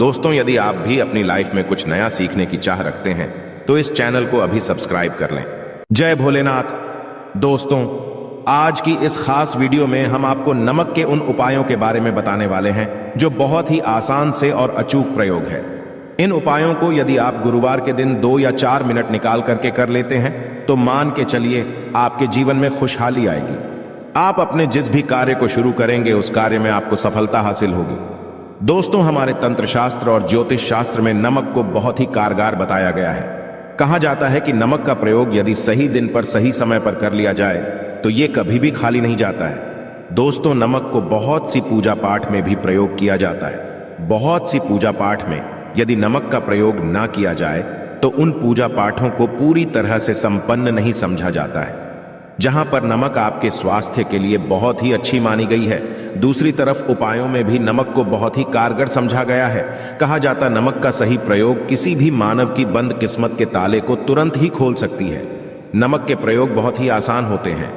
दोस्तों, यदि आप भी अपनी लाइफ में कुछ नया सीखने की चाह रखते हैं तो इस चैनल को अभी सब्सक्राइब कर लें। जय भोलेनाथ। दोस्तों, आज की इस खास वीडियो में हम आपको नमक के उन उपायों के बारे में बताने वाले हैं जो बहुत ही आसान से और अचूक प्रयोग है। इन उपायों को यदि आप गुरुवार के दिन 2 या 4 मिनट निकाल करके कर लेते हैं तो मान के चलिए आपके जीवन में खुशहाली आएगी। आप अपने जिस भी कार्य को शुरू करेंगे उस कार्य में आपको सफलता हासिल होगी। दोस्तों, हमारे तंत्र शास्त्र और ज्योतिष शास्त्र में नमक को बहुत ही कारगर बताया गया है। कहा जाता है कि नमक का प्रयोग यदि सही दिन पर सही समय पर कर लिया जाए तो ये कभी भी खाली नहीं जाता है। दोस्तों, नमक को बहुत सी पूजा पाठ में भी प्रयोग किया जाता है। बहुत सी पूजा पाठ में यदि नमक का प्रयोग ना किया जाए तो उन पूजा पाठों को पूरी तरह से संपन्न नहीं समझा जाता है। जहां पर नमक आपके स्वास्थ्य के लिए बहुत ही अच्छी मानी गई है, दूसरी तरफ उपायों में भी नमक को बहुत ही कारगर समझा गया है। कहा जाता नमक का सही प्रयोग किसी भी मानव की बंद किस्मत के ताले को तुरंत ही खोल सकती है। नमक के प्रयोग बहुत ही आसान होते हैं,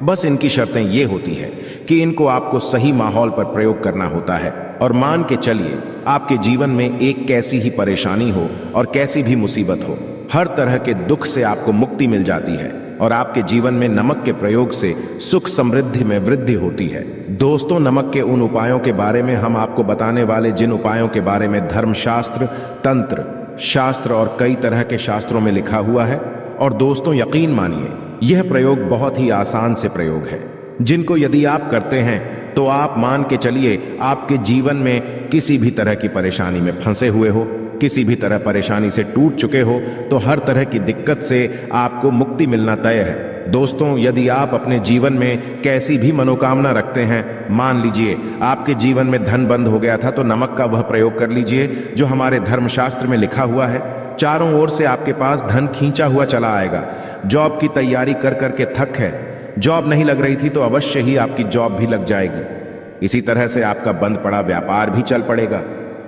बस इनकी शर्तें ये होती है कि इनको आपको सही माहौल पर प्रयोग करना होता है। और मान के चलिए आपके जीवन में एक कैसी ही परेशानी हो और कैसी भी मुसीबत हो, हर तरह के दुख से आपको मुक्ति मिल जाती है और आपके जीवन में नमक के प्रयोग से सुख समृद्धि में वृद्धि होती है। दोस्तों, नमक के उन उपायों के बारे में हम आपको बताने वाले जिन उपायों के बारे में धर्मशास्त्र, तंत्र शास्त्र और कई तरह के शास्त्रों में लिखा हुआ है, और दोस्तों यकीन मानिए यह प्रयोग बहुत ही आसान से प्रयोग है, जिनको यदि आप करते हैं तो आप मान के चलिए आपके जीवन में किसी भी तरह की परेशानी में फंसे हुए हो, किसी भी तरह परेशानी से टूट चुके हो तो हर तरह की दिक्कत से आपको मुक्ति मिलना तय है। दोस्तों, यदि आप अपने जीवन में कैसी भी मनोकामना रखते हैं, मान लीजिए आपके जीवन में धन बंद हो गया था तो नमक का वह प्रयोग कर लीजिए जो हमारे धर्मशास्त्र में लिखा हुआ है। चारों ओर से आपके पास धन खींचा हुआ चला आएगा। जॉब की तैयारी कर करके थक है, जॉब नहीं लग रही थी तो अवश्य ही आपकी जॉब भी लग जाएगी। इसी तरह से आपका बंद पड़ा व्यापार भी चल पड़ेगा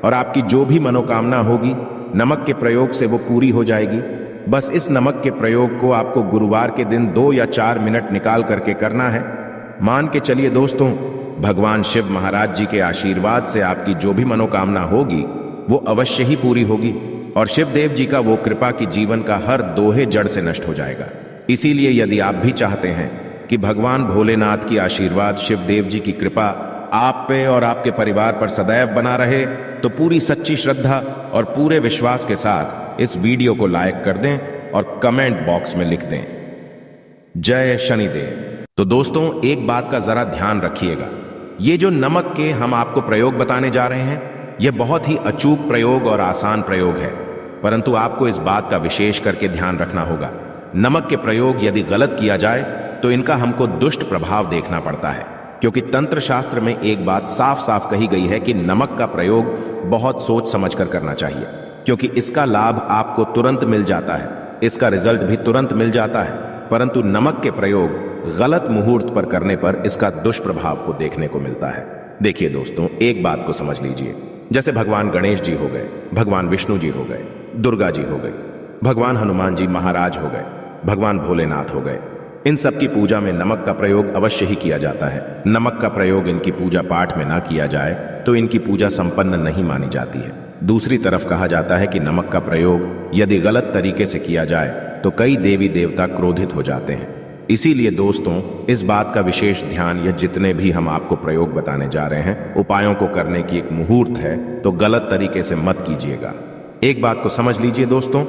और आपकी जो भी मनोकामना होगी नमक के प्रयोग से वो पूरी हो जाएगी। बस इस नमक के प्रयोग को आपको गुरुवार के दिन 2 या 4 मिनट निकाल करके करना है। मान के चलिए दोस्तों, भगवान शिव महाराज जी के आशीर्वाद से आपकी जो भी मनोकामना होगी वो अवश्य ही पूरी होगी और शिव देव जी का वो कृपा की जीवन का हर दोहे जड़ से नष्ट हो जाएगा। इसीलिए यदि आप भी चाहते हैं कि भगवान भोलेनाथ की आशीर्वाद, शिव देव जी की कृपा आप पे और आपके परिवार पर सदैव बना रहे तो पूरी सच्ची श्रद्धा और पूरे विश्वास के साथ इस वीडियो को लाइक कर दें और कमेंट बॉक्स में लिख दें, जय शनिदेव। तो दोस्तों, एक बात का जरा ध्यान रखिएगा, ये जो नमक के हम आपको प्रयोग बताने जा रहे हैं यह बहुत ही अचूक प्रयोग और आसान प्रयोग है, परंतु आपको इस बात का विशेष करके ध्यान रखना होगा। नमक के प्रयोग यदि गलत किया जाए तो इनका हमको दुष्ट प्रभाव देखना पड़ता है, क्योंकि तंत्र शास्त्र में एक बात साफ साफ कही गई है कि नमक का प्रयोग बहुत सोच समझकर करना चाहिए, क्योंकि इसका लाभ आपको तुरंत मिल जाता है, इसका रिजल्ट भी तुरंत मिल जाता है, परंतु नमक के प्रयोग गलत मुहूर्त पर करने पर इसका दुष्प्रभाव को देखने को मिलता है। देखिए दोस्तों, एक बात को समझ लीजिए, जैसे भगवान गणेश जी हो गए, भगवान विष्णु जी हो गए, दुर्गा जी हो गई, भगवान हनुमान जी महाराज हो गए, भगवान भोलेनाथ हो गए, इन सब की पूजा में नमक का प्रयोग अवश्य ही किया जाता है। नमक का प्रयोग इनकी पूजा पाठ में ना किया जाए तो इनकी पूजा संपन्न नहीं मानी जाती है। दूसरी तरफ कहा जाता है कि नमक का प्रयोग यदि गलत तरीके से किया जाए तो कई देवी देवता क्रोधित हो जाते हैं। इसीलिए दोस्तों, इस बात का विशेष ध्यान, या जितने भी हम आपको प्रयोग बताने जा रहे हैं, उपायों को करने की एक मुहूर्त है तो गलत तरीके से मत कीजिएगा। एक बात को समझ लीजिए दोस्तों,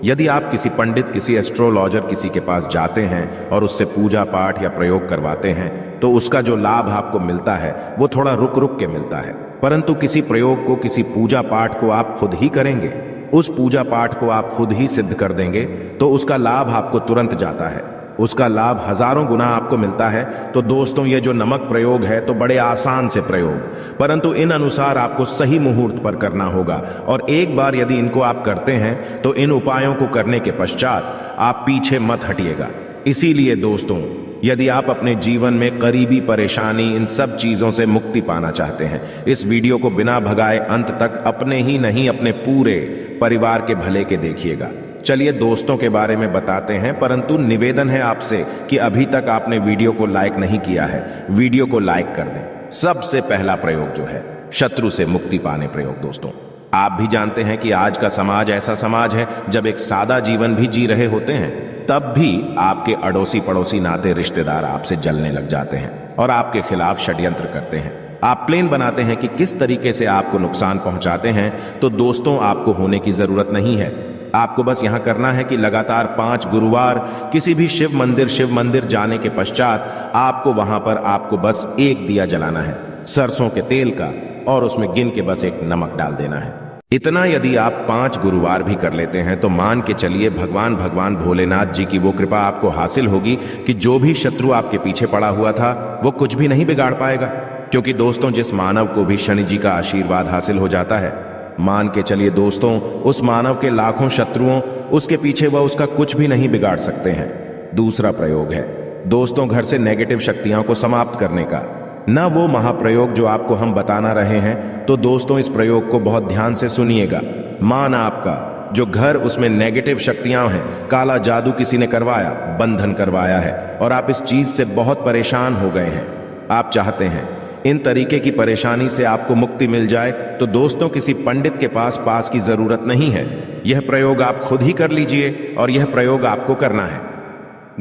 यदि आप किसी पंडित, किसी एस्ट्रोलॉजर किसी के पास जाते हैं और उससे पूजा पाठ या प्रयोग करवाते हैं तो उसका जो लाभ आपको मिलता है वो थोड़ा रुक रुक के मिलता है, परंतु किसी प्रयोग को, किसी पूजा पाठ को आप खुद ही करेंगे, उस पूजा पाठ को आप खुद ही सिद्ध कर देंगे तो उसका लाभ आपको तुरंत जाता है, उसका लाभ हजारों गुना आपको मिलता है। तो दोस्तों, ये जो नमक प्रयोग है तो बड़े आसान से प्रयोग, परंतु इन अनुसार आपको सही मुहूर्त पर करना होगा, और एक बार यदि इनको आप करते हैं तो इन उपायों को करने के पश्चात आप पीछे मत हटिएगा। इसीलिए दोस्तों, यदि आप अपने जीवन में करीबी परेशानी, इन सब चीजों से मुक्ति पाना चाहते हैं, इस वीडियो को बिना भगाए अंत तक अपने ही नहीं अपने पूरे परिवार के भले के देखिएगा। चलिए दोस्तों के बारे में बताते हैं, परंतु निवेदन है आपसे कि अभी तक आपने वीडियो को लाइक नहीं किया है, वीडियो को लाइक कर दें। सबसे पहला प्रयोग जो है शत्रु से मुक्ति पाने प्रयोग दोस्तों, आप भी जानते हैं कि आज का समाज ऐसा समाज है जब एक सादा जीवन भी जी रहे होते हैं तब भी आपके अड़ोसी पड़ोसी नाते रिश्तेदार आपसे जलने लग जाते हैं और आपके खिलाफ षड्यंत्र करते हैं। आप प्लान बनाते हैं कि किस तरीके से आपको नुकसान पहुंचाते हैं, तो दोस्तों आपको होने की जरूरत नहीं है। आपको बस यहां करना है कि लगातार 5 गुरुवार किसी भी शिव मंदिर जाने के पश्चात आपको वहां पर आपको बस एक दिया जलाना है सरसों के तेल का, और उसमें गिन के बस एक नमक डाल देना है। इतना यदि आप 5 गुरुवार भी कर लेते हैं तो मान के चलिए भगवान भोलेनाथ जी की वो कृपा आपको हासिल होगी कि जो भी शत्रु आपके पीछे पड़ा हुआ था वो कुछ भी नहीं बिगाड़ पाएगा। क्योंकि दोस्तों, जिस मानव को भी शनि जी का आशीर्वाद हासिल हो जाता है, मान के चलिए दोस्तों, उस मानव के लाखों शत्रुओं उसके पीछे वह उसका कुछ भी नहीं बिगाड़ सकते हैं। दूसरा प्रयोग है दोस्तों घर से नेगेटिव शक्तियों को समाप्त करने का, न वो महाप्रयोग जो आपको हम बताना रहे हैं। तो दोस्तों इस प्रयोग को बहुत ध्यान से सुनिएगा। मान आपका जो घर उसमें नेगेटिव शक्तियां हैं, काला जादू किसी ने करवाया, बंधन करवाया है और आप इस चीज से बहुत परेशान हो गए हैं। आप चाहते हैं इन तरीके की परेशानी से आपको मुक्ति मिल जाए, तो दोस्तों किसी पंडित के पास की जरूरत नहीं है। यह प्रयोग आप खुद ही कर लीजिए और यह प्रयोग आपको करना है।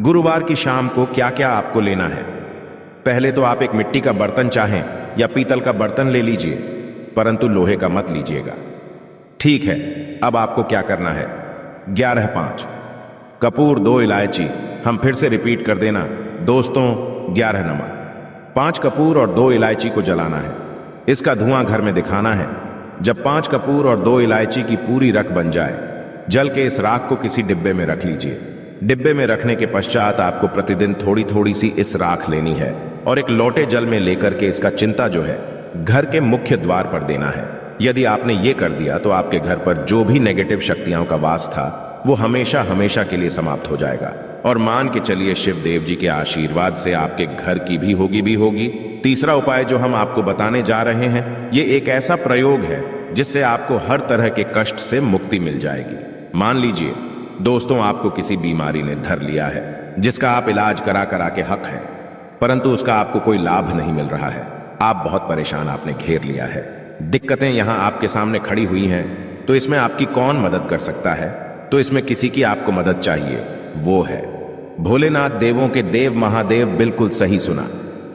गुरुवार की शाम को क्या क्या आपको लेना है? पहले तो आप एक मिट्टी का बर्तन चाहें या पीतल का बर्तन ले लीजिए, परंतु लोहे का मत लीजिएगा। ठीक है, अब आपको क्या करना है? 11/5 कपूर, 2 इलायची। हम फिर से रिपीट कर देना दोस्तों, 11 नमक, 5 कपूर और 2 इलायची को जलाना है। इसका धुआं घर में दिखाना है। जब 5 कपूर और 2 इलायची की पूरी रख बन जाए, जल के इस राख को किसी डिब्बे में रख लीजिए। डिब्बे में रखने के पश्चात आपको प्रतिदिन थोड़ी थोड़ी सी इस राख लेनी है और एक लोटे जल में लेकर के इसका चिंता जो है घर के मुख्य द्वार पर देना है। यदि आपने ये कर दिया तो आपके घर पर जो भी नेगेटिव शक्तियों का वास था वो हमेशा हमेशा के लिए समाप्त हो जाएगा। और मान के चलिए शिव देव जी के आशीर्वाद से आपके घर की भी होगी। तीसरा उपाय जो हम आपको बताने जा रहे हैं, ये एक ऐसा प्रयोग है जिससे आपको हर तरह के कष्ट से मुक्ति मिल जाएगी। मान लीजिए दोस्तों, आपको किसी बीमारी ने धर लिया है जिसका आप इलाज करा के हक है, परंतु उसका आपको कोई लाभ नहीं मिल रहा है। आप बहुत परेशान, आपने घेर लिया है, दिक्कतें यहां आपके सामने खड़ी हुई हैं। तो इसमें आपकी कौन मदद कर सकता है? तो इसमें किसी की आपको मदद चाहिए, वो है भोलेनाथ, देवों के देव महादेव। बिल्कुल सही सुना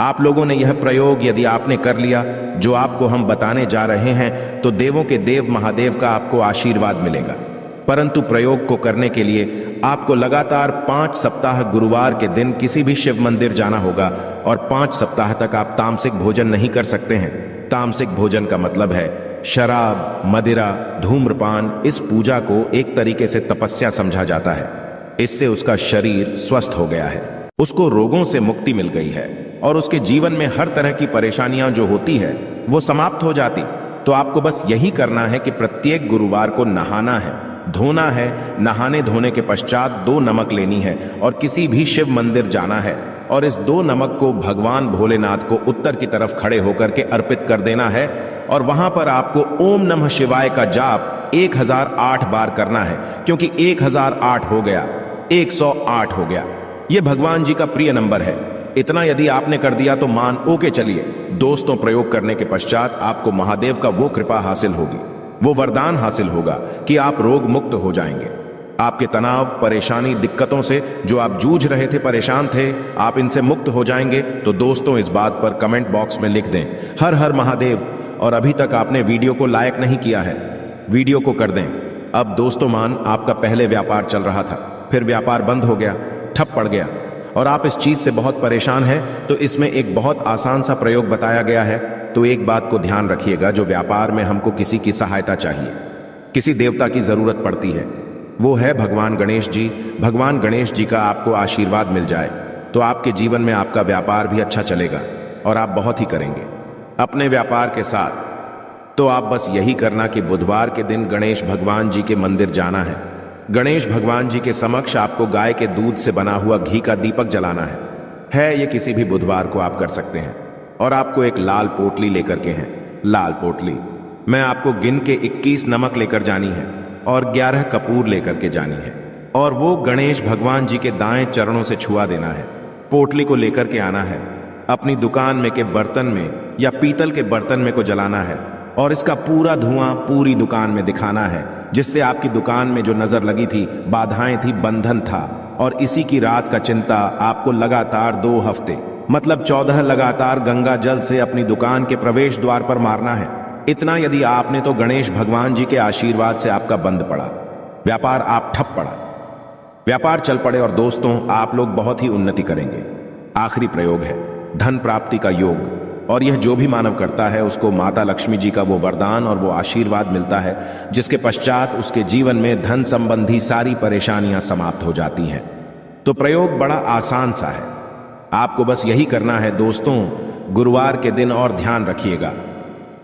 आप लोगों ने। यह प्रयोग यदि आपने कर लिया जो आपको हम बताने जा रहे हैं, तो देवों के देव महादेव का आपको आशीर्वाद मिलेगा। परंतु प्रयोग को करने के लिए आपको लगातार 5 सप्ताह गुरुवार के दिन किसी भी शिव मंदिर जाना होगा और 5 सप्ताह तक आप तामसिक भोजन नहीं कर सकते हैं। तामसिक भोजन का मतलब है शराब, मदिरा, धूम्रपान। इस पूजा को एक तरीके से तपस्या समझा जाता है। इससे उसका शरीर स्वस्थ हो गया है, उसको रोगों से मुक्ति मिल गई है और उसके जीवन में हर तरह की परेशानियां जो होती है वो समाप्त हो जाती। तो आपको बस यही करना है कि प्रत्येक गुरुवार को नहाना है, धोना है। नहाने धोने के पश्चात 2 नमक लेनी है और किसी भी शिव मंदिर जाना है और इस 2 नमक को भगवान भोलेनाथ को उत्तर की तरफ खड़े होकर के अर्पित कर देना है। और वहां पर आपको ओम नमः शिवाय का जाप 1008 बार करना है, क्योंकि 1008 हो गया, 108 हो गया। यह भगवान जी का प्रिय नंबर है। इतना यदि आपने कर दिया तो मान ओके चलिए दोस्तों, प्रयोग करने के पश्चात आपको महादेव का वो कृपा हासिल होगी, वो वरदान हासिल होगा कि आप रोग मुक्त हो जाएंगे। आपके तनाव, परेशानी, दिक्कतों से जो आप जूझ रहे थे, परेशान थे, आप इनसे मुक्त हो जाएंगे। तो दोस्तों इस बात पर कमेंट बॉक्स में लिख दें हर हर महादेव। और अभी तक आपने वीडियो को लाइक नहीं किया है, वीडियो को कर दें। अब दोस्तों मान आपका पहले व्यापार चल रहा था, फिर व्यापार बंद हो गया, ठप पड़ गया और आप इस चीज से बहुत परेशान हैं, तो इसमें एक बहुत आसान सा प्रयोग बताया गया है। तो एक बात को ध्यान रखिएगा, जो व्यापार में हमको किसी की सहायता चाहिए, किसी देवता की जरूरत पड़ती है, वो है भगवान गणेश जी। भगवान गणेश जी का आपको आशीर्वाद मिल जाए तो आपके जीवन में आपका व्यापार भी अच्छा चलेगा और आप बहुत ही करेंगे अपने व्यापार के साथ। तो आप बस यही करना कि बुधवार के दिन गणेश भगवान जी के मंदिर जाना है। गणेश भगवान जी के समक्ष आपको गाय के दूध से बना हुआ घी का दीपक जलाना है। ये किसी भी बुधवार को आप कर सकते हैं। और आपको एक लाल पोटली लेकर के हैं, लाल पोटली में आपको गिन के 21 नमक लेकर जानी है और 11 कपूर लेकर के जानी है और वो गणेश भगवान जी के दाएं चरणों से छुआ देना है। पोटली को लेकर के आना है, अपनी दुकान में के बर्तन में या पीतल के बर्तन में को जलाना है और इसका पूरा धुआं पूरी दुकान में दिखाना है, जिससे आपकी दुकान में जो नजर लगी थी, बाधाएं थी, बंधन था। और इसी की रात का चिंता आपको लगातार 2 हफ्ते मतलब 14 लगातार गंगा जल से अपनी दुकान के प्रवेश द्वार पर मारना है। इतना यदि आपने तो गणेश भगवान जी के आशीर्वाद से आपका बंद पड़ा, व्यापार आप ठप पड़ा, व्यापार चल पड़े और दोस्तों आप लोग बहुत ही उन्नति करेंगे। आखिरी प्रयोग है धन प्राप्ति का योग, और यह जो भी मानव करता है उसको माता लक्ष्मी जी का वो वरदान और वो आशीर्वाद मिलता है, जिसके पश्चात उसके जीवन में धन संबंधी सारी परेशानियां समाप्त हो जाती हैं। तो प्रयोग बड़ा आसान सा है, आपको बस यही करना है दोस्तों। गुरुवार के दिन और ध्यान रखिएगा,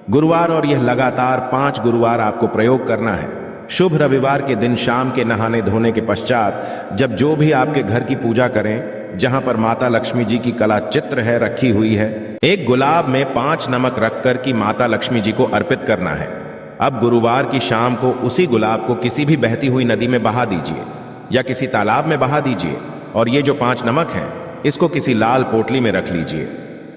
गुरुवार और यह लगातार 5 गुरुवार आपको प्रयोग करना है। शुभ रविवार के दिन शाम के नहाने धोने के पश्चात जब जो भी आपके घर की पूजा करें, जहां पर माता लक्ष्मी जी की कला चित्र है रखी हुई है, एक गुलाब में 5 नमक रखकर की माता लक्ष्मी जी को अर्पित करना है। अब गुरुवार की शाम को उसी गुलाब को किसी भी बहती हुई नदी में बहा दीजिए या किसी तालाब में बहा दीजिए, और ये जो 5 नमक हैं इसको किसी लाल पोटली में रख लीजिए।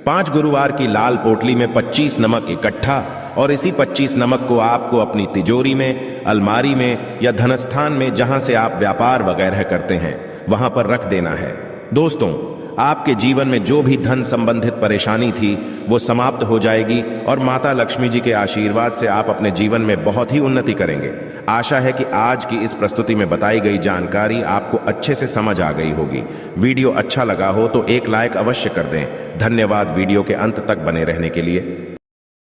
5 गुरुवार की लाल पोटली में 25 नमक इकट्ठा, और इसी 25 नमक को आपको अपनी तिजोरी में, अलमारी में या धनस्थान में, जहां से आप व्यापार वगैरह करते हैं, वहां पर रख देना है। दोस्तों, आपके जीवन में जो भी धन संबंधित परेशानी थी वो समाप्त हो जाएगी, और माता लक्ष्मी जी के आशीर्वाद से आप अपने जीवन में बहुत ही उन्नति करेंगे। आशा है कि आज की इस प्रस्तुति में बताई गई जानकारी आपको अच्छे से समझ आ गई होगी। वीडियो अच्छा लगा हो तो एक लाइक अवश्य कर दें। धन्यवाद वीडियो के अंत तक बने रहने के लिए।